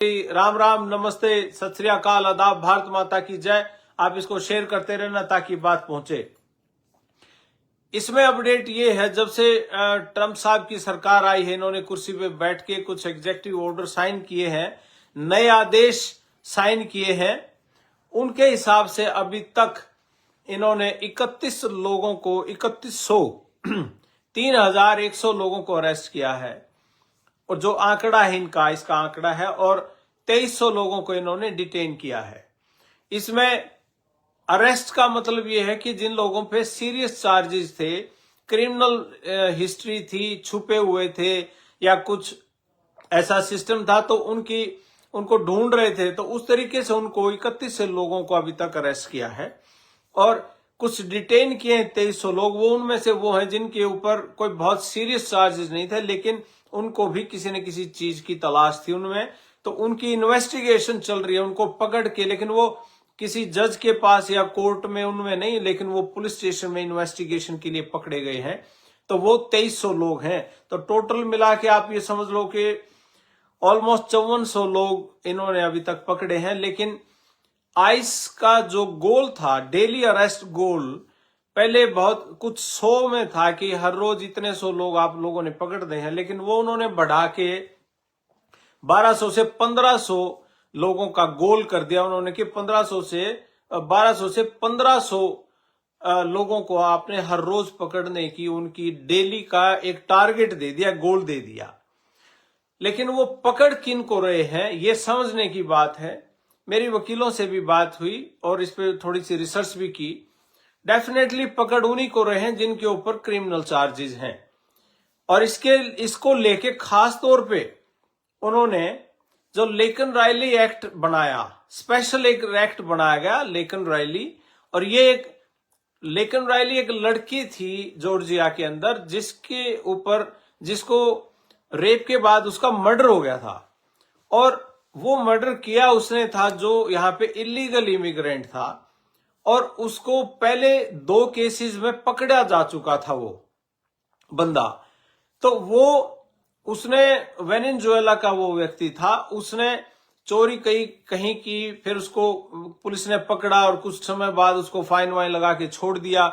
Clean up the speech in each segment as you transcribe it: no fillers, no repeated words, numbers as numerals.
राम राम, नमस्ते, सत श्री अकाल, आदाब, भारत माता की जय। आप इसको शेयर करते रहना ताकि बात पहुंचे। इसमें अपडेट ये है, जब से ट्रंप साहब की सरकार आई है, इन्होंने कुर्सी पे बैठ के कुछ एग्जेक्टिव ऑर्डर साइन किए हैं, नए आदेश साइन किए हैं। उनके हिसाब से अभी तक इन्होंने 31 लोगों को 3100 लोगों को अरेस्ट किया है। और जो आंकड़ा है इसका आंकड़ा है, और 2300 लोगों को इन्होंने डिटेन किया है। इसमें अरेस्ट का मतलब यह है कि जिन लोगों पे सीरियस चार्जेस थे, क्रिमिनल हिस्ट्री थी, छुपे हुए थे, या कुछ ऐसा सिस्टम था तो उनको ढूंढ रहे थे, तो उस तरीके से उनको 31 लोगों को अभी तक अरेस्ट किया है। और कुछ डिटेन किए हैं 2300 लोग। वो उनमें से वो हैं जिनके ऊपर कोई बहुत सीरियस चार्जेस नहीं थे, लेकिन उनको भी किसी न किसी चीज की तलाश थी उनमें, तो उनकी इन्वेस्टिगेशन चल रही है उनको पकड़ के। लेकिन वो किसी जज के पास या कोर्ट में उनमें नहीं, लेकिन वो पुलिस स्टेशन में इन्वेस्टिगेशन के लिए पकड़े गए हैं। तो वो 2300 लोग हैं। तो टोटल मिला के आप ये समझ लो कि ऑलमोस्ट 5400 लोग इन्होंने अभी तक पकड़े हैं। लेकिन आइस का जो गोल था, डेली अरेस्ट गोल, पहले बहुत कुछ 100 में था कि हर रोज इतने 100 लोग आप लोगों ने पकड़ते हैं, लेकिन वो उन्होंने बढ़ा के 1200 से 1500 लोगों का गोल कर दिया उन्होंने, कि 1200 से 1500 लोगों को आपने हर रोज पकड़ने की उनकी डेली का एक टारगेट दे दिया, गोल दे दिया। लेकिन वो पकड़ किन को रहे हैं, ये समझने की बात है। मेरी वकीलों से भी बात हुई और इस पे थोड़ी सी रिसर्च भी की। डेफिनेटली पकड़ उन्हीं को रहे हैं जिनके ऊपर क्रिमिनल चार्जेस हैं। और इसको लेके खास तौर पे उन्होंने जो लेकन रायली एक्ट बनाया, स्पेशल एक एक्ट बनाया गया लेकन रायली। और ये एक लेकन रायली एक लड़की थी जॉर्जिया के अंदर, जिसको रेप के बाद उसका मर्डर हो गया था। और वो मर्डर किया उसने था जो यहाँ पे इलीगल इमिग्रेंट था, और उसको पहले 2 केसेस में पकड़ा जा चुका था वो बंदा। तो वो उसने वेनेजुएला का वो व्यक्ति था, उसने चोरी कहीं की, फिर उसको पुलिस ने पकड़ा और कुछ समय बाद उसको फाइन वाइन लगा के छोड़ दिया।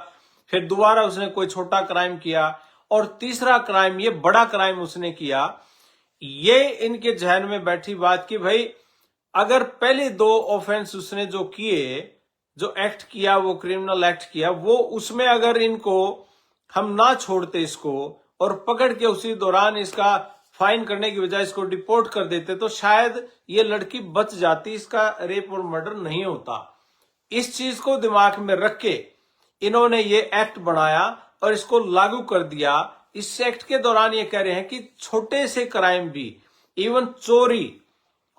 फिर दोबारा उसने कोई छोटा क्राइम किया, और तीसरा क्राइम, ये बड़ा क्राइम उसने किया। ये इनके जहन में बैठी बात कि भाई अगर पहले 2 ऑफेंस उसने जो किए, जो एक्ट किया, वो क्रिमिनल एक्ट किया, वो उसमें अगर इनको हम ना छोड़ते इसको और पकड़ के उसी दौरान इसका फाइन करने की बजाय इसको डिपोर्ट कर देते, तो शायद ये लड़की बच जाती, इसका रेप और मर्डर नहीं होता। इस चीज को दिमाग में रख के इन्होंने ये एक्ट बनाया और इसको लागू कर दिया। इस एक्ट के दौरान ये कह रहे हैं कि छोटे से क्राइम भी, इवन चोरी,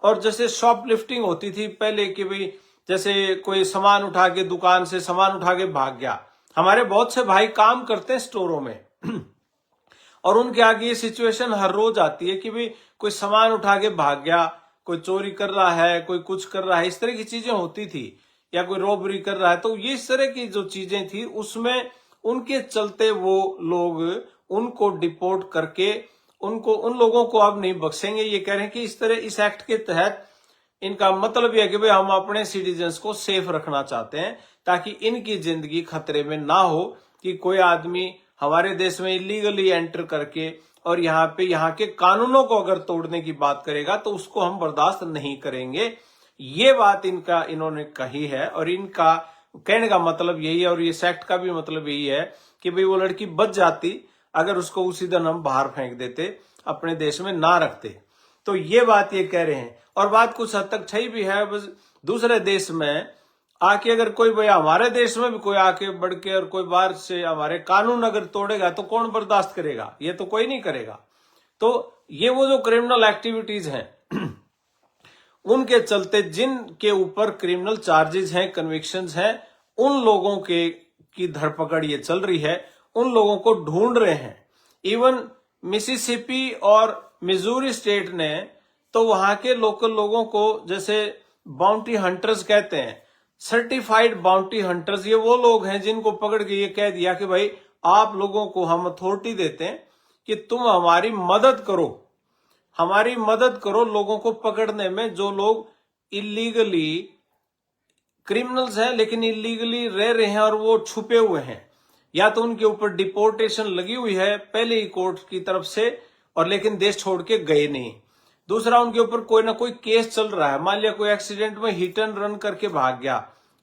और जैसे शॉपलिफ्टिंग होती थी पहले कि भाई जैसे कोई सामान उठा के, दुकान से सामान उठा के भाग गया। हमारे बहुत से भाई काम करते हैं स्टोरों में और उनके आगे ये सिचुएशन हर रोज आती है कि भाई कोई सामान उठा के भाग गया, कोई चोरी कर रहा है, कोई कुछ कर रहा है, इस तरह की चीजें होती थी, या कोई रॉबरी कर रहा है। तो ये इस तरह की जो चीजें थी, उसमें उनके चलते वो लोग उनको डिपोर्ट करके उन लोगों को अब नहीं बख्शेंगे। ये कह रहे हैं कि इस तरह इस एक्ट के तहत इनका मतलब यह है कि भाई हम अपने सिटीजन्स को सेफ रखना चाहते हैं, ताकि इनकी जिंदगी खतरे में ना हो कि कोई आदमी हमारे देश में इलीगली एंटर करके और यहाँ के कानूनों को अगर तोड़ने की बात करेगा तो उसको हम बर्दाश्त नहीं करेंगे। ये बात इन्होंने कही है, और इनका कहने का मतलब यही है, और ये एक्ट का भी मतलब यही है कि भाई वो लड़की बच जाती अगर उसको उसी दिन हम बाहर फेंक देते, अपने देश में ना रखते। तो ये बात ये कह रहे हैं, और बात कुछ हद तक सही भी है। बस दूसरे देश में आके अगर कोई, भाई हमारे देश में भी कोई आके बढ़ के और कोई बाहर से हमारे कानून अगर तोड़ेगा तो कौन बर्दाश्त करेगा? ये तो कोई नहीं करेगा। तो ये वो जो क्रिमिनल एक्टिविटीज हैं उनके चलते जिनके ऊपर क्रिमिनल चार्जेस हैं, कन्विक्शंस हैं, उन लोगों की धरपकड़ ये चल रही है, उन लोगों को ढूंढ रहे हैं। इवन मिसिसिपी और मिजूरी स्टेट ने तो वहां के लोकल लोगों को, जैसे बाउंटी हंटर्स कहते हैं, सर्टिफाइड बाउंटी हंटर्स, ये वो लोग हैं जिनको पकड़ के ये कह दिया कि भाई आप लोगों को हम अथॉरिटी देते हैं कि तुम हमारी मदद करो, हमारी मदद करो लोगों को पकड़ने में, जो लोग इलीगली क्रिमिनल्स हैं लेकिन इलीगली रह रहे हैं और वो छुपे हुए हैं, या तो उनके ऊपर डिपोर्टेशन लगी हुई है पहले ही कोर्ट की तरफ से और लेकिन देश छोड़ के गए नहीं। दूसरा, उनके ऊपर कोई ना कोई केस चल रहा है, मान लिया कोई एक्सीडेंट में हिट एंड रन करके भाग गया,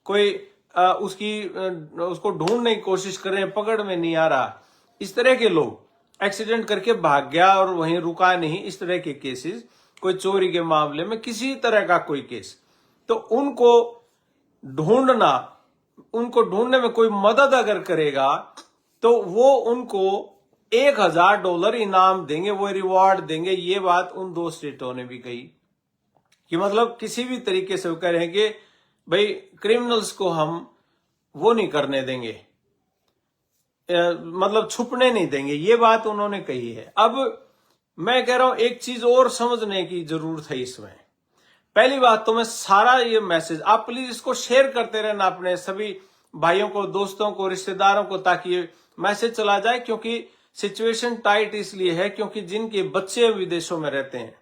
कोई उसको ढूंढने की कोशिश कर रहे हैं, पकड़ में नहीं आ रहा, इस तरह के लोग एक्सीडेंट करके भाग गया और वहीं रुका नहीं, इस तरह के केसेस, कोई चोरी के मामले में किसी तरह का कोई केस, तो उनको ढूंढने में कोई मदद अगर करेगा तो वो उनको $1000 इनाम देंगे, वो रिवॉर्ड देंगे। ये बात उन 2 स्टेटों ने भी कही कि मतलब किसी भी तरीके से वो कह रहे हैं कि भाई क्रिमिनल्स को हम वो नहीं करने देंगे, मतलब छुपने नहीं देंगे, ये बात उन्होंने कही है। अब मैं कह रहा हूं एक चीज और समझने की जरूरत है इसमें। पहली बात तो मैं सारा ये मैसेज, आप प्लीज इसको शेयर करते रहना अपने सभी भाइयों को, दोस्तों को, रिश्तेदारों को, ताकि ये मैसेज चला जाए, क्योंकि सिचुएशन टाइट इसलिए है क्योंकि जिनके बच्चे विदेशों में रहते हैं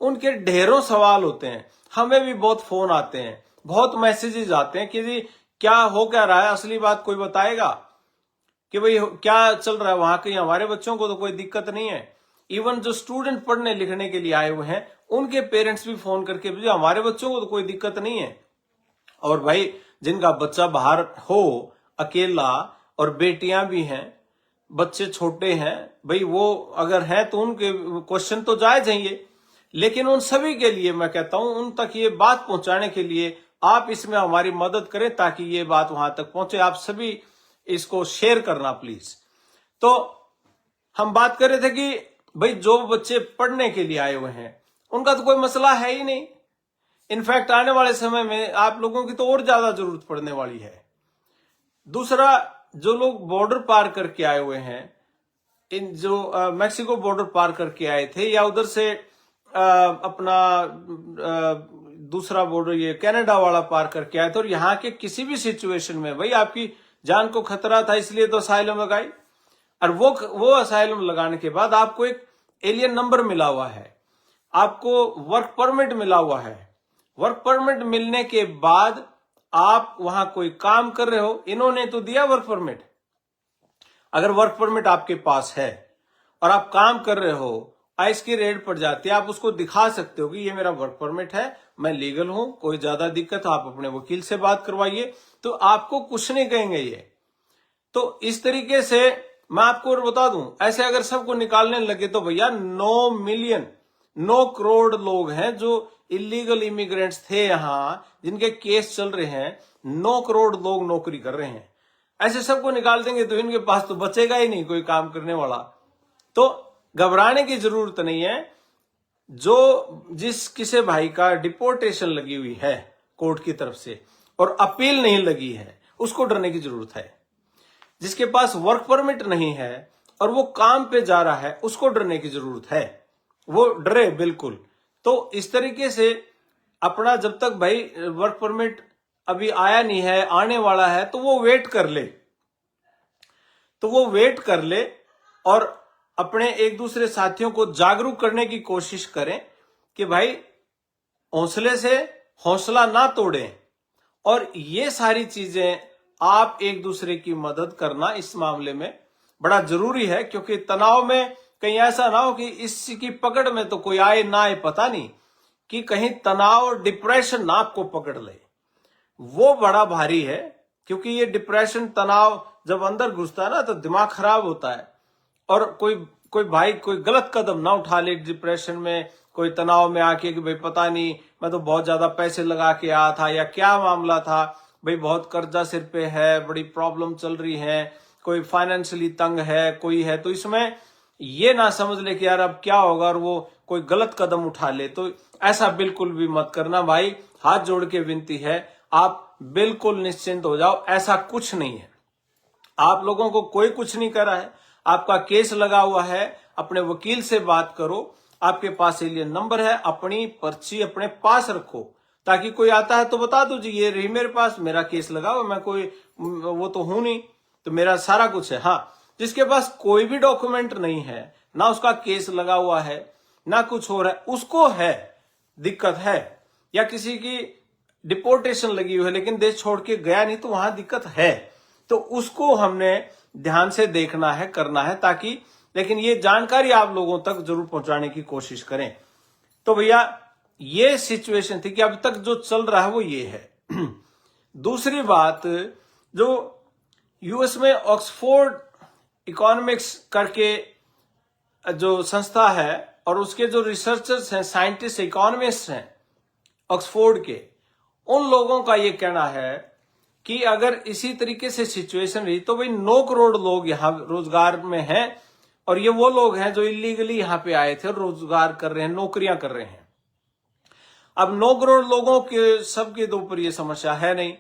उनके ढेरों सवाल होते हैं, हमें भी बहुत फोन आते हैं, बहुत मैसेजेस आते हैं कि जी क्या हो क्या रहा है, असली बात कोई बताएगा कि भाई क्या चल रहा है वहां, कहीं हमारे बच्चों को तो कोई दिक्कत नहीं है। इवन जो स्टूडेंट पढ़ने लिखने के लिए आए हुए हैं उनके पेरेंट्स भी फोन करके भी हमारे बच्चों को तो कोई दिक्कत नहीं है। और भाई जिनका बच्चा बाहर हो अकेला, और बेटियां भी हैं, बच्चे छोटे हैं, भाई वो अगर हैं तो उनके क्वेश्चन तो जायज हैं ये, लेकिन उन सभी के लिए मैं कहता हूं उन तक ये बात पहुंचाने के लिए आप इसमें हमारी मदद करें ताकि ये बात वहां तक पहुंचे। आप सभी इसको शेयर करना प्लीज। तो हम बात कर रहे थे कि भाई जो बच्चे पढ़ने के लिए आए हुए हैं उनका तो कोई मसला है ही नहीं, इनफैक्ट आने वाले समय में आप लोगों की तो और ज्यादा जरूरत पड़ने वाली है। दूसरा, जो लोग बॉर्डर पार करके आए हुए हैं, इन जो मैक्सिको बॉर्डर पार करके आए थे या उधर से अपना दूसरा बॉर्डर ये कनाडा वाला पार करके आए थे और यहाँ के किसी भी सिचुएशन में भाई आपकी जान को खतरा था इसलिए तो असाइलम लगाई, और वो असाइलम लगाने के बाद आपको एक एलियन नंबर मिला हुआ है, आपको वर्क परमिट मिला हुआ है। वर्क परमिट मिलने के बाद आप वहां कोई काम कर रहे हो, इन्होंने तो दिया वर्क परमिट। अगर वर्क परमिट आपके पास है और आप काम कर रहे हो, आइस की रेड पड़ जाती है, आप उसको दिखा सकते हो कि ये मेरा वर्क परमिट है, मैं लीगल हूं, कोई ज्यादा दिक्कत आप अपने वकील से बात करवाइए, तो आपको कुछ नहीं कहेंगे ये। तो इस तरीके से मैं आपको और बता दूं, ऐसे अगर सबको निकालने लगे तो भैया 9 करोड़ लोग हैं जो इलीगल इमिग्रेंट्स थे यहां, जिनके केस चल रहे हैं, 9 करोड़ लोग नौकरी कर रहे हैं। ऐसे सबको निकाल देंगे तो इनके पास तो बचेगा ही नहीं कोई काम करने वाला। तो घबराने की जरूरत नहीं है। जिस किसी भाई का डिपोर्टेशन लगी हुई है कोर्ट की तरफ से और अपील नहीं लगी है, उसको डरने की जरूरत है। जिसके पास वर्क परमिट नहीं है और वो काम पे जा रहा है, उसको डरने की जरूरत है, वो डरे बिल्कुल। तो इस तरीके से अपना जब तक भाई वर्क परमिट अभी आया नहीं है, आने वाला है, तो वो वेट कर ले और अपने एक दूसरे साथियों को जागरूक करने की कोशिश करें कि भाई हौसले से हौसला ना तोड़ें। और ये सारी चीजें आप एक दूसरे की मदद करना इस मामले में बड़ा जरूरी है, क्योंकि तनाव में कहीं ऐसा ना हो कि इसकी पकड़ में तो कोई आए ना आए पता नहीं, कि कहीं तनाव डिप्रेशन ना आपको पकड़ ले, वो बड़ा भारी है। क्योंकि ये डिप्रेशन तनाव जब अंदर घुसता है ना तो दिमाग खराब होता है, और कोई भाई कोई गलत कदम ना उठा ले डिप्रेशन में, कोई तनाव में आके कि भाई पता नहीं मैं तो बहुत ज्यादा पैसे लगा के आया था, या क्या मामला था भाई, बहुत कर्जा सिर पे है, बड़ी प्रॉब्लम चल रही है, कोई फाइनेंशियली तंग है, कोई है, तो इसमें ये ना समझ ले कि यार अब क्या होगा और वो कोई गलत कदम उठा ले। तो ऐसा बिल्कुल भी मत करना भाई, हाथ जोड़ के विनती है, आप बिल्कुल निश्चिंत हो जाओ, ऐसा कुछ नहीं है। आप लोगों को कोई कुछ नहीं कर रहा है, आपका केस लगा हुआ है, अपने वकील से बात करो, आपके पास एलियन नंबर है, अपनी पर्ची अपने पास रखो, ताकि कोई आता है तो बता दो जी ये रही मेरे पास, मेरा केस लगा हुआ, मैं कोई वो तो हूं नहीं, तो मेरा सारा कुछ है। हाँ, जिसके पास कोई भी डॉक्यूमेंट नहीं है, ना उसका केस लगा हुआ है, ना कुछ हो रहा है, उसको है दिक्कत है, या किसी की डिपोर्टेशन लगी हुई है लेकिन देश छोड़ के गया नहीं तो वहां दिक्कत है, तो उसको हमने ध्यान से देखना है, करना है, ताकि लेकिन ये जानकारी आप लोगों तक जरूर पहुंचाने की कोशिश करें। तो भैया ये सिचुएशन थी कि अब तक जो चल रहा है वो ये है। दूसरी बात, जो यूएस में ऑक्सफोर्ड इकोनॉमिक्स करके जो संस्था है और उसके जो रिसर्चर्स हैं, साइंटिस्ट, इकोनॉमिस्ट हैं ऑक्सफोर्ड के, उन लोगों का ये कहना है कि अगर इसी तरीके से सिचुएशन रही तो भाई 9 करोड़ लोग यहां रोजगार में हैं, और ये वो लोग हैं जो इलीगली यहां पे आए थे और रोजगार कर रहे हैं, नौकरियां कर रहे हैं। अब 9 करोड़ लोगों के सबके तो ऊपर ये समस्या है नहीं,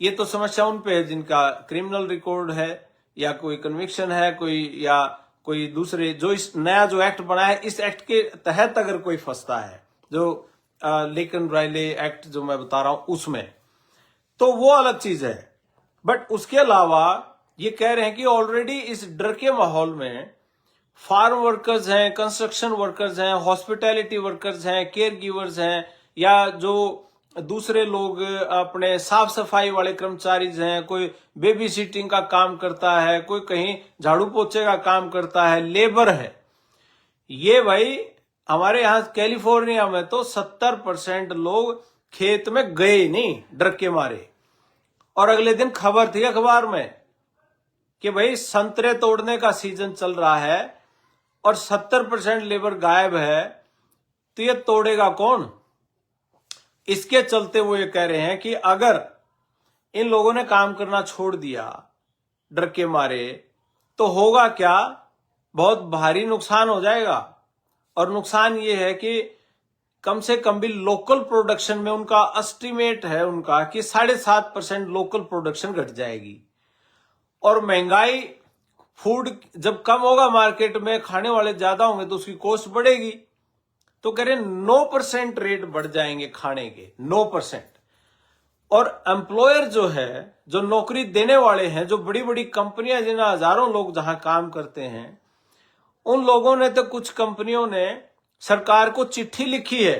ये तो समस्या उन पे है जिनका क्रिमिनल रिकॉर्ड है या कोई कन्विक्शन है, कोई या कोई दूसरे जो इस नया जो एक्ट बना है, इस एक्ट के तहत अगर कोई फंसता है, जो लेकिन रायले एक्ट जो मैं बता रहा हूं उसमें, तो वो अलग चीज है। बट उसके अलावा ये कह रहे हैं कि ऑलरेडी इस डर के माहौल में फार्म वर्कर्स हैं, कंस्ट्रक्शन वर्कर्स हैं, हॉस्पिटैलिटी वर्कर्स हैं, केयर गिवर्स हैं, या जो दूसरे लोग अपने साफ सफाई वाले कर्मचारीज हैं, कोई बेबी सिटिंग का काम करता है, कोई कहीं झाड़ू पोछे का काम करता है, लेबर है, ये भाई हमारे यहां कैलिफोर्निया में तो 70% लोग खेत में गए नहीं डर के मारे। और अगले दिन खबर थी अखबार में कि भाई संतरे तोड़ने का सीजन चल रहा है और 70% लेबर गायब है, तो ये तोड़ेगा कौन? इसके चलते वो ये कह रहे हैं कि अगर इन लोगों ने काम करना छोड़ दिया डर के मारे तो होगा क्या, बहुत भारी नुकसान हो जाएगा। और नुकसान ये है कि कम से कम भी लोकल प्रोडक्शन में उनका एस्टिमेट है उनका कि 7.5% लोकल प्रोडक्शन घट जाएगी। और महंगाई, फूड जब कम होगा मार्केट में, खाने वाले ज्यादा होंगे तो उसकी कॉस्ट बढ़ेगी। तो कह रहे 9% रेट बढ़ जाएंगे खाने के, 9%। और एम्प्लॉयर जो है, जो नौकरी देने वाले हैं, जो बड़ी बड़ी कंपनियां जिन्हें हजारों लोग जहां काम करते हैं, उन लोगों ने तो, कुछ कंपनियों ने सरकार को चिट्ठी लिखी है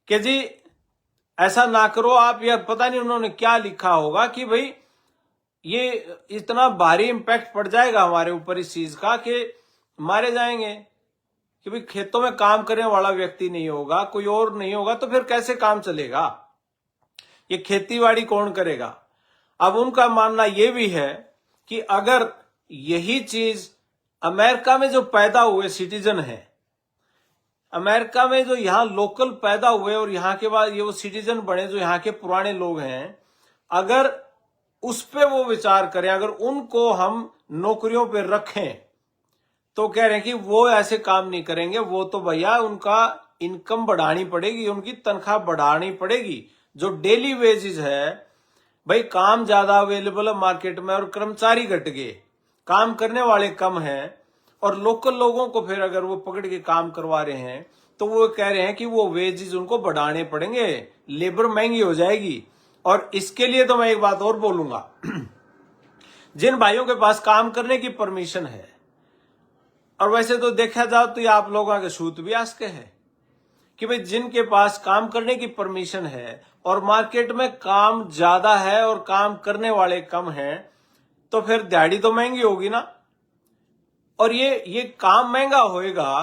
कि जी ऐसा ना करो आप, या पता नहीं उन्होंने क्या लिखा होगा कि भाई ये इतना भारी इंपैक्ट पड़ जाएगा हमारे ऊपर इस चीज का कि मारे जाएंगे, कि भाई खेतों में काम करने वाला व्यक्ति नहीं होगा, कोई और नहीं होगा, तो फिर कैसे काम चलेगा, ये खेतीबाड़ी कौन करेगा। अब उनका मानना यह भी है कि अगर यही चीज अमेरिका में जो पैदा हुए सिटीजन हैं, अमेरिका में जो यहां लोकल पैदा हुए और यहां के बाद ये वो सिटीजन बने जो यहां के पुराने लोग हैं, अगर उस पे वो विचार करें, अगर उनको हम नौकरियों पे रखें, तो कह रहे हैं कि वो ऐसे काम नहीं करेंगे, वो तो भैया उनका इनकम बढ़ानी पड़ेगी, उनकी तनख्वाह बढ़ानी पड़ेगी। जो डेली वेजेस है भाई, काम ज्यादा अवेलेबल है मार्केट में और कर्मचारी घट गए, काम करने वाले कम हैं, और लोकल लोगों को फिर अगर वो पकड़ के काम करवा रहे हैं तो वो कह रहे हैं कि वो वेजेस उनको बढ़ाने पड़ेंगे, लेबर महंगी हो जाएगी। और इसके लिए तो मैं एक बात और बोलूंगा, जिन भाइयों के पास काम करने की परमिशन है, और वैसे तो देखा जाए तो ये आप लोगों के छूत भी आस्क है कि भाई जिनके पास काम करने की परमिशन है और मार्केट में काम ज्यादा है और काम करने वाले कम हैं, तो फिर दिहाड़ी तो महंगी होगी ना। और ये काम महंगा होएगा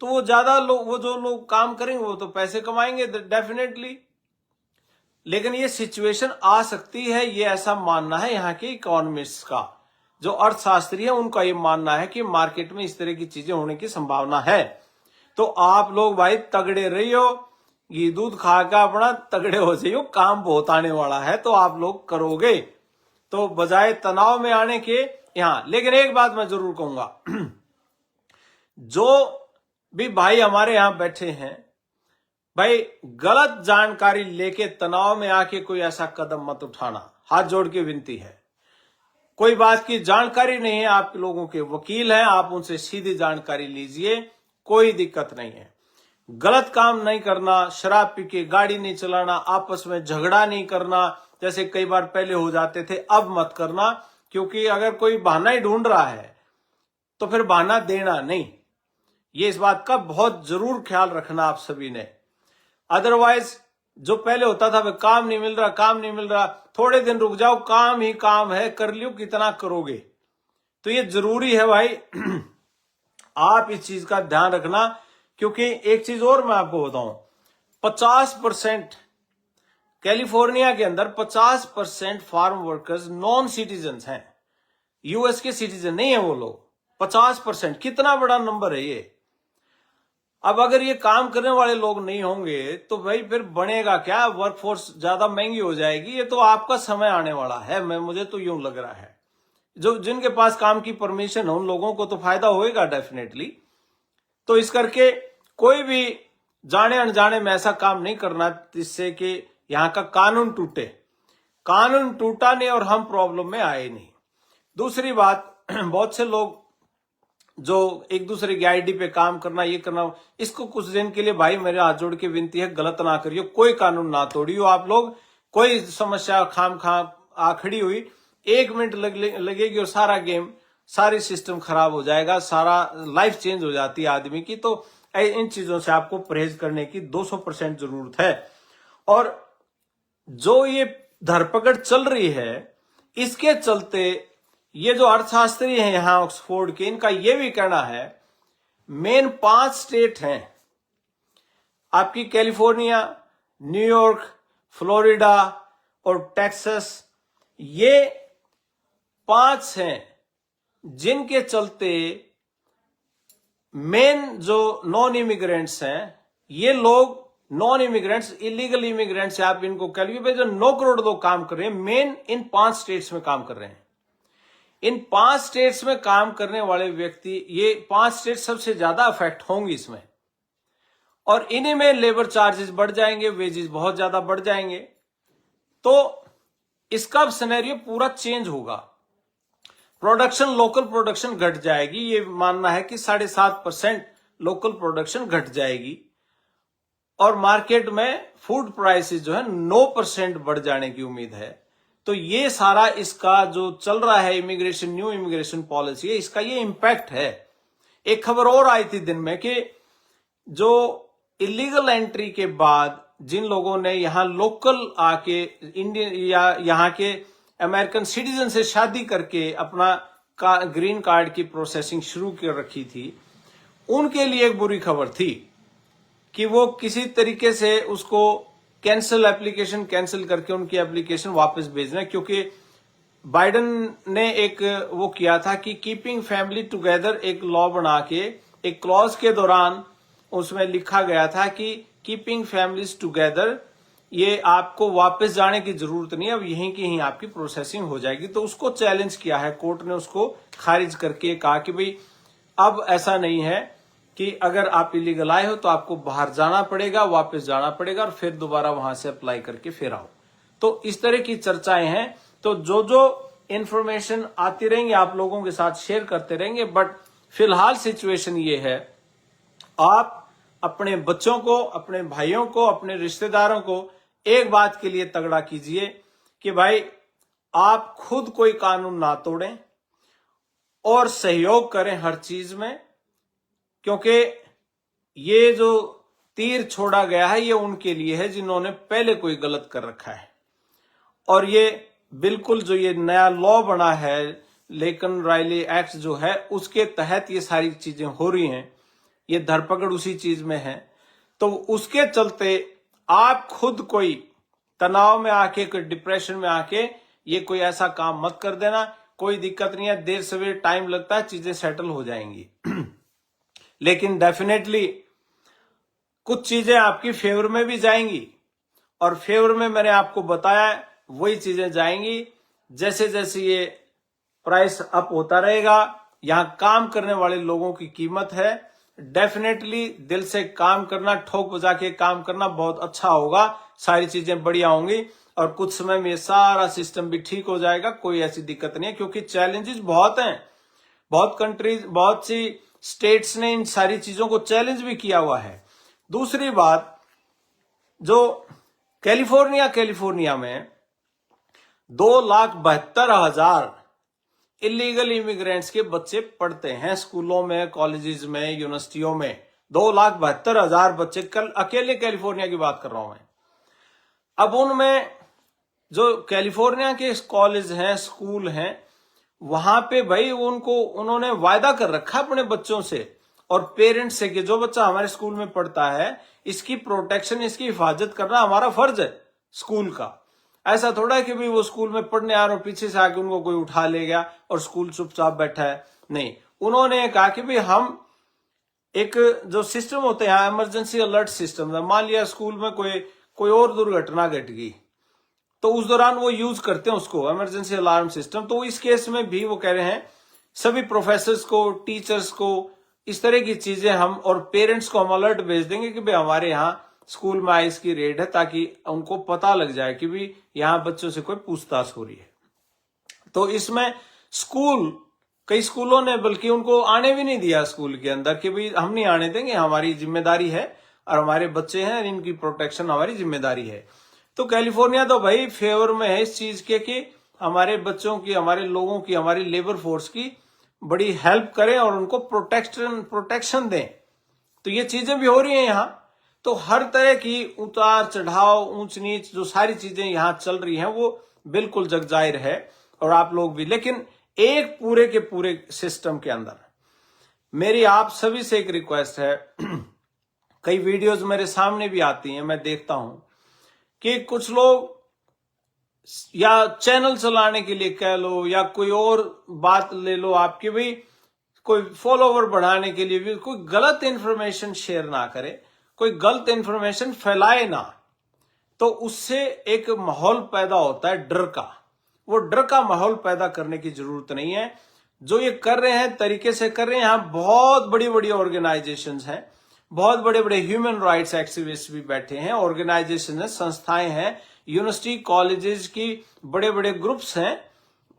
तो वो ज्यादा लोग, वो जो लोग काम करेंगे वो तो पैसे कमाएंगे डेफिनेटली। लेकिन ये सिचुएशन आ सकती है, ये ऐसा मानना है यहाँ के इकोनॉमिस्ट का, जो अर्थशास्त्री है उनका ये मानना है कि मार्केट में इस तरह की चीजें होने की संभावना है। तो आप लोग भाई तगड़े रहियो, घी दूध खा के अपना तगड़े हो जाइयो, काम बहुत आने वाला है तो आप लोग करोगे, तो बजाय तनाव में आने के यहां। लेकिन एक बात मैं जरूर कहूंगा, जो भी भाई हमारे यहां बैठे हैं, भाई गलत जानकारी लेके तनाव में आके कोई ऐसा कदम मत उठाना, हाथ जोड़ के विनती है। कोई बात की जानकारी नहीं है, आप लोगों के वकील हैं, आप उनसे सीधी जानकारी लीजिए, कोई दिक्कत नहीं है। गलत काम नहीं करना, शराब पी के गाड़ी नहीं चलाना, आपस में झगड़ा नहीं करना, जैसे कई बार पहले हो जाते थे, अब मत करना। क्योंकि अगर कोई बहाना ही ढूंढ रहा है तो फिर बहाना देना नहीं, ये इस बात का बहुत जरूर ख्याल रखना आप सभी ने। अदरवाइज जो पहले होता था, काम नहीं मिल रहा, काम नहीं मिल रहा, थोड़े दिन रुक जाओ, काम ही काम है, कर लियो, कितना करोगे। तो ये जरूरी है भाई आप इस चीज का ध्यान रखना, क्योंकि एक चीज और मैं आपको बताऊं, 50% कैलिफोर्निया के अंदर 50% फार्म वर्कर्स नॉन सिटीजन हैं, यूएस के सिटीजन नहीं है वो लोग। 50%, कितना बड़ा नंबर है ये। अब अगर ये काम करने वाले लोग नहीं होंगे तो भाई फिर बनेगा क्या, वर्कफोर्स ज्यादा महंगी हो जाएगी। ये तो आपका समय आने वाला है, मुझे तो यूं लग रहा है। जो जिनके पास काम की परमिशन है उन लोगों को तो फायदा होएगा डेफिनेटली। तो इस करके कोई भी जाने अनजाने में ऐसा काम नहीं करना जिससे कि यहां का कानून टूटे। कानून टूटा नहीं और हम प्रॉब्लम में आए नहीं। दूसरी बात, बहुत से लोग जो एक दूसरे की आईडी पे काम करना, ये करना, इसको कुछ दिन के लिए भाई मेरे हाथ जोड़ के विनती है, गलत ना करियो, कोई कानून ना तोड़ियो आप लोग। कोई समस्या खाम खाम आ खड़ी हुई, 1 मिनट लगेगी और सारा गेम, सारी सिस्टम खराब हो जाएगा, सारा लाइफ चेंज हो जाती है आदमी की। तो इन चीजों से आपको परहेज करने की 200% जरूरत है। और जो ये धरपकड़ चल रही है, इसके चलते ये जो अर्थशास्त्री हैं यहां ऑक्सफोर्ड के, इनका ये भी कहना है, मेन 5 स्टेट हैं आपकी, कैलिफोर्निया, न्यूयॉर्क, फ्लोरिडा और टेक्सास, ये 5 हैं जिनके चलते मेन जो नॉन इमिग्रेंट्स हैं, ये लोग नॉन इमिग्रेंट्स, इलीगल इमिग्रेंट्स आप इनको कह लीजिए, जो 9 करोड़ लोग काम कर रहे हैं, मेन इन 5 स्टेट्स में काम कर रहे हैं। इन 5 स्टेट्स में काम करने वाले व्यक्ति, ये 5 स्टेट सबसे ज्यादा अफेक्ट होंगे इसमें, और इन्हीं में लेबर चार्जेस बढ़ जाएंगे, वेजेस बहुत ज्यादा बढ़ जाएंगे। तो इसका सिनेरियो पूरा चेंज होगा। प्रोडक्शन, लोकल प्रोडक्शन घट जाएगी। ये मानना है कि 7.5% लोकल प्रोडक्शन घट जाएगी, और मार्केट में फूड प्राइसेस जो है 9% बढ़ जाने की उम्मीद है। तो ये सारा इसका जो चल रहा है इमिग्रेशन, न्यू इमिग्रेशन पॉलिसी है, इसका ये इंपैक्ट है। एक खबर और आई थी दिन में कि जो इलीगल एंट्री के बाद जिन लोगों ने यहां लोकल आके इंडियन या यहां के अमेरिकन सिटीजन से शादी करके अपना ग्रीन कार्ड की प्रोसेसिंग शुरू कर रखी थी, उनके लिए एक बुरी खबर थी कि वो किसी तरीके से उसको एप्लीकेशन कैंसिल करके उनकी एप्लीकेशन वापस भेजना, क्योंकि बाइडेन ने एक वो किया था कि कीपिंग फैमिली टुगेदर एक लॉ बना के, एक क्लॉज के दौरान उसमें लिखा गया था कि कीपिंग फैमिलीज टुगेदर, ये आपको वापस जाने की जरूरत नहीं, अब यहीं की यहीं आपकी प्रोसेसिंग हो जाएगी। तो उसको चैलेंज किया है कोर्ट ने, उसको खारिज करके कहा कि भाई अब ऐसा नहीं है कि अगर आप इलीगल आए हो तो आपको बाहर जाना पड़ेगा, वापस जाना पड़ेगा और फिर दोबारा वहां से अप्लाई करके फिर आओ। तो इस तरह की चर्चाएं हैं। तो जो जो इंफॉर्मेशन आती रहेंगी आप लोगों के साथ शेयर करते रहेंगे। बट फिलहाल सिचुएशन ये है, आप अपने बच्चों को, अपने भाइयों को, अपने रिश्तेदारों को एक बात के लिए तगड़ा कीजिए कि भाई आप खुद कोई कानून ना तोड़ें और सहयोग करें हर चीज में, क्योंकि ये जो तीर छोड़ा गया है ये उनके लिए है जिन्होंने पहले कोई गलत कर रखा है। और ये बिल्कुल जो ये नया लॉ बना है, लेकिन राइली एक्ट जो है, उसके तहत ये सारी चीजें हो रही हैं, ये धरपकड़ उसी चीज में है। तो उसके चलते आप खुद कोई तनाव में आके, कोई डिप्रेशन में आके ये कोई ऐसा काम मत कर देना। कोई दिक्कत नहीं है, देर सवेर टाइम लगता है, चीजें सेटल हो जाएंगी। लेकिन डेफिनेटली कुछ चीजें आपकी फेवर में भी जाएंगी, और फेवर में मैंने आपको बताया वही चीजें जाएंगी। जैसे जैसे ये प्राइस अप होता रहेगा, यहां काम करने वाले लोगों की कीमत है, डेफिनेटली दिल से काम करना, ठोक बजा के काम करना बहुत अच्छा होगा, सारी चीजें बढ़िया होंगी और कुछ समय में सारा सिस्टम भी ठीक हो जाएगा। कोई ऐसी दिक्कत नहीं है, क्योंकि चैलेंजेस बहुत हैं। बहुत कंट्रीज, बहुत सी स्टेट्स ने इन सारी चीजों को चैलेंज भी किया हुआ है। दूसरी बात, जो कैलिफोर्निया में 2,72,000 इलीगल इमिग्रेंट्स के बच्चे पढ़ते हैं स्कूलों में, कॉलेजेस में, यूनिवर्सिटियों में। 2,72,000 बच्चे, कल अकेले कैलिफोर्निया की बात कर रहा हूं मैं। अब उनमें जो कैलिफोर्निया के कॉलेज हैं, स्कूल हैं, वहां पे भाई उन्होंने वायदा कर रखा अपने बच्चों से और पेरेंट्स से कि जो बच्चा हमारे स्कूल में पढ़ता है इसकी प्रोटेक्शन, इसकी हिफाजत करना हमारा फर्ज है स्कूल का। ऐसा थोड़ा है कि भाई वो स्कूल में पढ़ने आ रहे हो, पीछे से आके उनको कोई उठा ले गया और स्कूल चुपचाप बैठा है। नहीं, उन्होंने कहा कि भाई हम एक जो सिस्टम होते हैं इमरजेंसी अलर्ट सिस्टम है, मान लिया स्कूल में कोई और दुर्घटना घट गई तो उस दौरान वो यूज करते हैं उसको, इमरजेंसी अलार्म सिस्टम। तो इस केस में भी वो कह रहे हैं सभी प्रोफेसर्स को, टीचर्स को, इस तरह की चीजें हम और पेरेंट्स को हम अलर्ट भेज देंगे कि भाई हमारे यहाँ स्कूल में आइस की रेड है, ताकि उनको पता लग जाए कि भी यहाँ बच्चों से कोई पूछताछ हो रही है। तो इसमें कई स्कूलों ने बल्कि उनको आने भी नहीं दिया स्कूल के अंदर कि भाई हम नहीं आने देंगे, हमारी जिम्मेदारी है और हमारे बच्चे हैं, इनकी प्रोटेक्शन हमारी जिम्मेदारी है। तो कैलिफोर्निया तो भाई फेवर में है इस चीज के कि हमारे बच्चों की, हमारे लोगों की, हमारी लेबर फोर्स की बड़ी हेल्प करें और उनको प्रोटेक्शन दें। तो ये चीजें भी हो रही हैं यहाँ। तो हर तरह की उतार चढ़ाव, ऊंच नीच, जो सारी चीजें यहाँ चल रही हैं वो बिल्कुल जगजाहिर है और आप लोग भी। लेकिन एक पूरे के पूरे सिस्टम के अंदर मेरी आप सभी से एक रिक्वेस्ट है कई वीडियोस मेरे सामने भी आती हैं, मैं देखता हूं कि कुछ लोग या चैनल चलाने के लिए कह लो या कोई और बात ले लो आपकी, भाई कोई फॉलोवर बढ़ाने के लिए भी कोई गलत इंफॉर्मेशन शेयर ना करे, कोई गलत इंफॉर्मेशन फैलाए ना, तो उससे एक माहौल पैदा होता है डर का। वो डर का माहौल पैदा करने की जरूरत नहीं है। जो ये कर रहे हैं तरीके से कर रहे हैं। यहाँ बहुत बड़ी बड़ी ऑर्गेनाइजेशंस हैं, बहुत बड़े बड़े ह्यूमन राइट्स एक्टिविस्ट भी बैठे हैं, ऑर्गेनाइजेशन है, संस्थाएं हैं, यूनिवर्सिटी कॉलेजेस की बड़े बड़े ग्रुप्स हैं,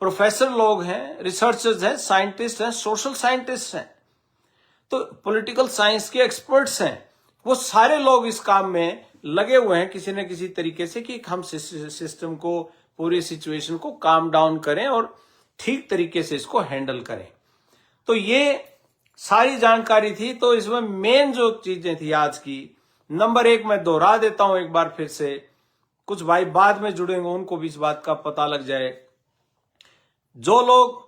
प्रोफेसर लोग हैं, रिसर्चर्स हैं, साइंटिस्ट हैं, सोशल साइंटिस्ट हैं, तो पॉलिटिकल साइंस के एक्सपर्ट्स हैं। वो सारे लोग इस काम में लगे हुए हैं किसी न किसी तरीके से कि हम सिस्टम को, पूरी सिचुएशन को काम डाउन करें और ठीक तरीके से इसको हैंडल करें। तो ये सारी जानकारी थी। तो इसमें मेन जो चीजें थी आज की, नंबर 1 मैं दोहरा देता हूं एक बार फिर से, कुछ भाई बाद में जुड़ेंगे उनको भी इस बात का पता लग जाए। जो लोग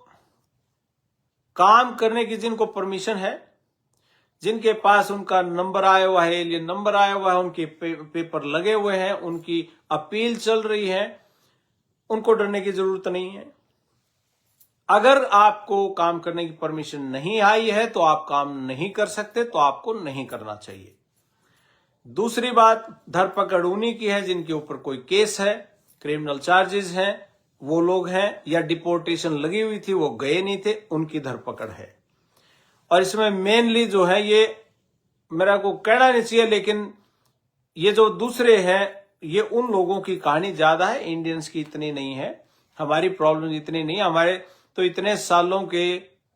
काम करने की जिनको परमिशन है, जिनके पास उनका नंबर आया हुआ है, ये नंबर आया हुआ है, उनके पेपर लगे हुए हैं, उनकी अपील चल रही है, उनको डरने की जरूरत नहीं है। अगर आपको काम करने की परमिशन नहीं आई है तो आप काम नहीं कर सकते, तो आपको नहीं करना चाहिए। दूसरी बात, धरपकड़ उन्हीं की है जिनके ऊपर कोई केस है, क्रिमिनल चार्जेस हैं, वो लोग हैं, या डिपोर्टेशन लगी हुई थी वो गए नहीं थे, उनकी धरपकड़ है। और इसमें मेनली जो है, ये मेरा को कहना नहीं चाहिए, लेकिन ये जो दूसरे हैं ये उन लोगों की कहानी ज्यादा है, इंडियंस की इतनी नहीं है, हमारी प्रॉब्लम इतनी नहीं। हमारे तो इतने सालों के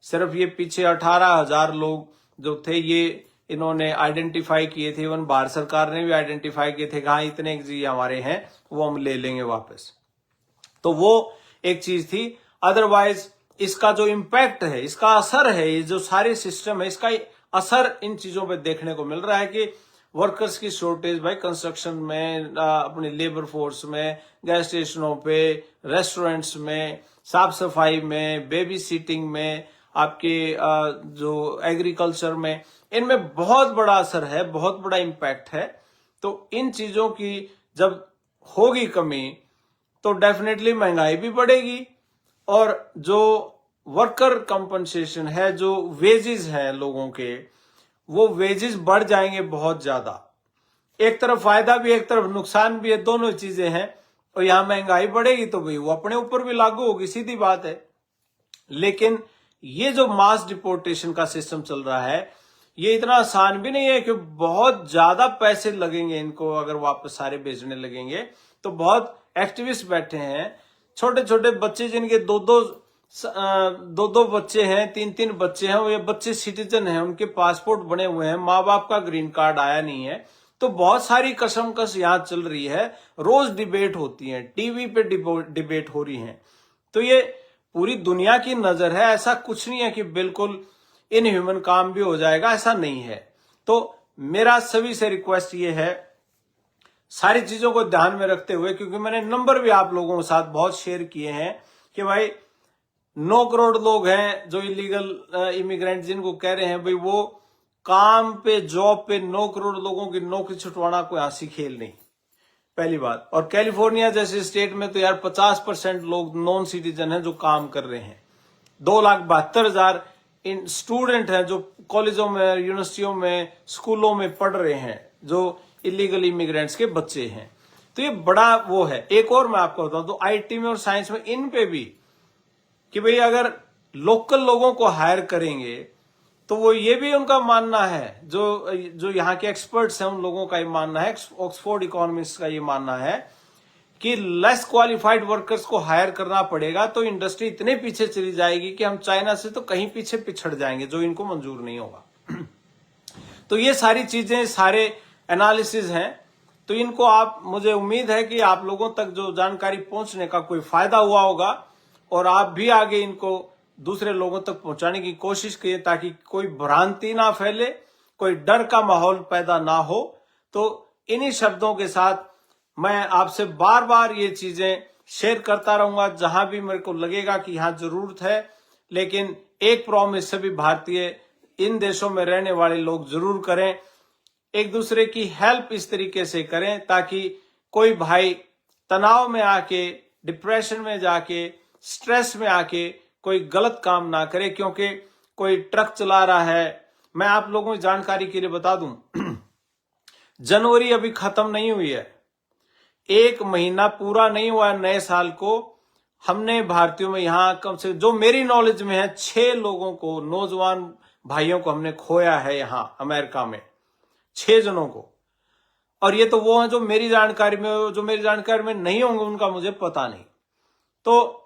सिर्फ ये पीछे 18,000 लोग जो थे ये इन्होंने आइडेंटिफाई किए थे, इवन भारत सरकार ने भी आइडेंटिफाई किए थे कि हाँ इतने जी हमारे हैं, वो हम ले लेंगे वापस। तो वो एक चीज थी। अदरवाइज इसका जो इम्पैक्ट है, इसका असर है, ये जो सारे सिस्टम है, इसका असर इन चीजों पे देखने को मिल रहा है कि वर्कर्स की शॉर्टेज भाई कंस्ट्रक्शन में, अपने लेबर फोर्स में, गैस स्टेशनों पे, रेस्टोरेंट्स में, साफ सफाई में, बेबी सीटिंग में, आपके जो एग्रीकल्चर में, इनमें बहुत बड़ा असर है, बहुत बड़ा इम्पैक्ट है। तो इन चीजों की जब होगी कमी तो डेफिनेटली महंगाई भी बढ़ेगी और जो वर्कर कंपनसेशन है, जो वेजेस हैं लोगों के, वो वेजेस बढ़ जाएंगे बहुत ज्यादा। एक तरफ फायदा भी, एक तरफ नुकसान भी है, दोनों चीजें हैं। और यहां महंगाई बढ़ेगी तो भाई वो अपने ऊपर भी लागू होगी, सीधी बात है। लेकिन ये जो मास डिपोर्टेशन का सिस्टम चल रहा है, ये इतना आसान भी नहीं है कि बहुत ज्यादा पैसे लगेंगे इनको अगर वापस सारे भेजने लगेंगे। तो बहुत एक्टिविस्ट बैठे हैं, छोटे छोटे बच्चे जिनके दो दो बच्चे हैं, 3 बच्चे हैं, वो ये बच्चे सिटीजन हैं, उनके पासपोर्ट बने हुए हैं, माँ बाप का ग्रीन कार्ड आया नहीं है। तो बहुत सारी कशमकश यहाँ चल रही है, रोज डिबेट होती है, टीवी पे डिबेट हो रही है। तो ये पूरी दुनिया की नजर है, ऐसा कुछ नहीं है कि बिल्कुल इनह्यूमन काम भी हो जाएगा, ऐसा नहीं है। तो मेरा सभी से रिक्वेस्ट ये है, सारी चीजों को ध्यान में रखते हुए, क्योंकि मैंने नंबर भी आप लोगों के साथ बहुत शेयर किए हैं कि भाई 9 करोड़ लोग हैं जो इलीगल इमिग्रेंट जिनको कह रहे हैं, भाई वो काम पे जॉब पे 9 करोड़ लोगों की नौकरी छुटवाना कोई हंसी खेल नहीं, पहली बात। और कैलिफोर्निया जैसे स्टेट में तो यार 50% लोग नॉन सिटीजन हैं जो काम कर रहे हैं। 2,72,000 इन स्टूडेंट हैं जो कॉलेजों में, यूनिवर्सिटियों में, स्कूलों में पढ़ रहे हैं, जो इलीगल इमिग्रेंट्स के बच्चे हैं। तो ये बड़ा वो है। एक और मैं आपको बताऊं तो आईटी में और साइंस में इन पे भी कि भाई अगर लोकल लोगों को हायर करेंगे तो वो ये भी उनका मानना है, जो यहाँ के एक्सपर्ट्स हैं उन लोगों का ये मानना है, ऑक्सफोर्ड इकोनॉमिस्ट का ये मानना है कि लेस क्वालिफाइड वर्कर्स को हायर करना पड़ेगा तो इंडस्ट्री इतने पीछे चली जाएगी कि हम चाइना से तो कहीं पीछे पिछड़ जाएंगे, जो इनको मंजूर नहीं होगा। तो ये सारी चीजें, सारे एनालिसिस हैं, तो इनको आप, मुझे उम्मीद है कि आप लोगों तक जो जानकारी पहुंचने का कोई फायदा हुआ होगा और आप भी आगे इनको दूसरे लोगों तक पहुंचाने की कोशिश करिए ताकि कोई भ्रांति ना फैले, कोई डर का माहौल पैदा ना हो। तो इन्हीं शब्दों के साथ मैं आपसे बार बार ये चीजें शेयर करता रहूंगा जहां भी मेरे को लगेगा कि यहां जरूरत है। लेकिन एक प्रॉमिस सभी भारतीय, इन देशों में रहने वाले लोग जरूर करें, एक दूसरे की हेल्प इस तरीके से करें ताकि कोई भाई तनाव में आके, डिप्रेशन में जाके, स्ट्रेस में आके कोई गलत काम ना करे। क्योंकि कोई ट्रक चला रहा है, मैं आप लोगों की जानकारी के लिए बता दूं, जनवरी अभी खत्म नहीं हुई है, 1 महीना पूरा नहीं हुआ है नए साल को। हमने भारतीयों में यहां कम से, जो मेरी नॉलेज में है, 6 लोगों को, नौजवान भाइयों को हमने खोया है यहां अमेरिका में, 6 जनों को। और ये तो वो हैं जो मेरी जानकारी में, जो मेरी जानकारी में नहीं होंगे उनका मुझे पता नहीं। तो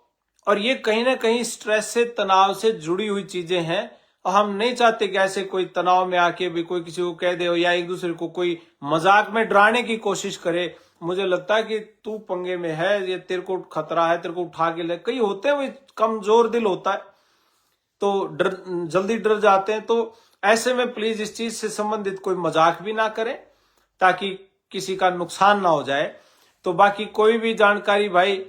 और ये कहीं ना कहीं स्ट्रेस से, तनाव से जुड़ी हुई चीजें हैं और हम नहीं चाहते कि ऐसे कोई तनाव में आके भी कोई किसी को कह दे या एक दूसरे को कोई मजाक में डराने की कोशिश करे। मुझे लगता है कि तू पंगे में है, ये तेरे को खतरा है, तेरे को उठा के ले, कई होते हैं, वो कमजोर दिल होता है तो जल्दी डर जाते हैं। तो ऐसे में प्लीज इस चीज से संबंधित कोई मजाक भी ना करें ताकि किसी का नुकसान ना हो जाए। तो बाकी कोई भी जानकारी भाई,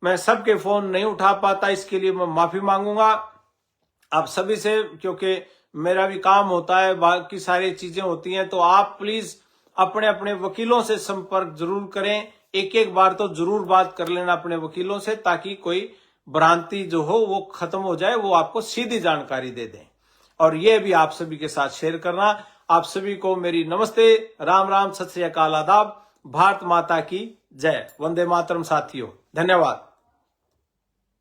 मैं सबके फोन नहीं उठा पाता, इसके लिए मैं माफी मांगूंगा आप सभी से, क्योंकि मेरा भी काम होता है, बाकी सारी चीजें होती हैं। तो आप प्लीज अपने अपने वकीलों से संपर्क जरूर करें, एक बार तो जरूर बात कर लेना अपने वकीलों से ताकि कोई भ्रांति जो हो वो खत्म हो जाए, वो आपको सीधी जानकारी दे दें। और ये भी आप सभी के साथ शेयर करना। आप सभी को मेरी नमस्ते, राम राम, सत श्री अकाल, आदाब, भारत माता की जय, वंदे मातरम साथियों, धन्यवाद।